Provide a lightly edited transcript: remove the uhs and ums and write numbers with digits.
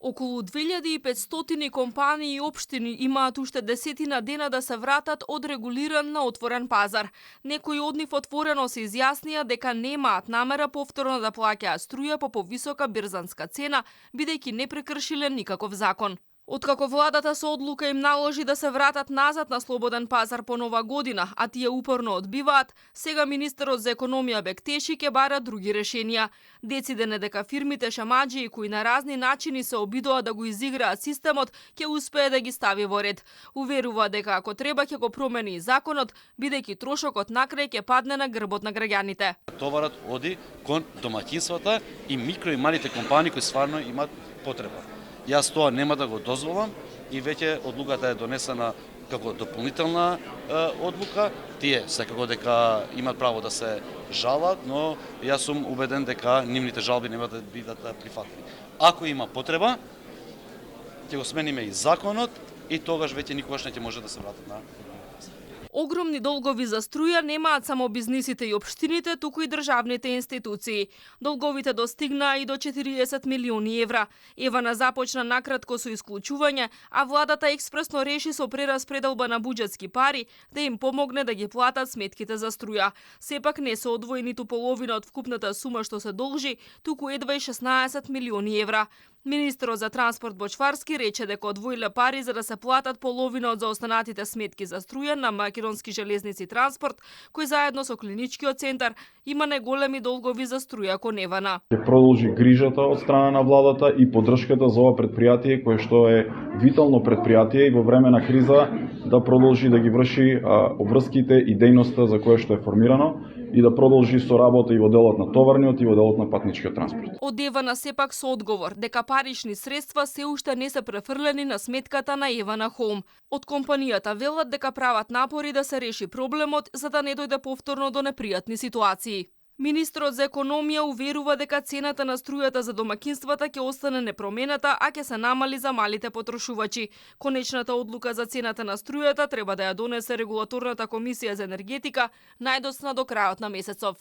Околу 2500 компании и општини имаат уште десетина дена да се вратат од регулиран на отворен пазар. Некои од нив отворено се изјаснија дека немаат намера повторно да плаќаат струја по повисока бирзанска цена, бидејќи не прекршиле никаков закон. Откако владата со одлука им наложи да се вратат назад на слободен пазар по нова година, а тие упорно одбиваат, сега министерот за економија Бектеши ќе бара други решенија. Дециден е дека фирмите шамаџии кои на разни начини се обидоа да го изиграат системот, ќе успее да ги стави во ред. Уверува дека ако треба ќе го промени и законот, бидејќи трошокот накрај ќе падне на грбот на граѓаните. Товарот оди кон домаќинствата и микро и малите компании кои стварно имаат потреба. Јас тоа нема да го дозволам и веќе одлуката е донесена како дополнителна одлука. Тие секако дека имаат право да се жалат, но јас сум убеден дека нивните жалби нема да бидат прифатливи. Ако има потреба, ќе го смениме и законот и тогаш веќе никогаш не ќе може да се вратат на. Огромни долгови за струја немаат само бизнисите и општините, туку и државните институции. Долговите достигнаа и до 40 милиони евра. Евана започна накратко со исклучување, а владата експресно реши со прераспределба на буџетски пари да им помогне да ги платат сметките за струја. Сепак не се одвои ниту половина од вкупната сума што се должи, туку едва и 16 милиони евра. Министерот за транспорт Бочварски рече дека одвоиле пари за да се платат половина од заостанатите сметки за струја на Македонски железници транспорт, кој заедно со клиничкиот центар има најголеми долгови за струја кон Евана. Ќе продолжи грижата од страна на владата и поддршката за ова предпријатие кое што е витално предпријатие и во време на криза да продолжи да ги врши обврските и дејноста за кое што е формирано и да продолжи со работа и во делот на товарниот и во делот на патничкиот транспорт. Од Евана сепак со одговор дека парични средства се уште не се префрлени на сметката на Евана Хоум. Од компанијата велат дека прават напори да се реши проблемот за да не дојде повторно до непријатни ситуации. Министрот за економија уверува дека цената на струјата за домаќинствата ќе остане непроменета, а ќе се намали за малите потрошувачи. Конечната одлука за цената на струјата треба да ја донесе регулаторната комисија за енергетика најдоцна до крајот на месецов.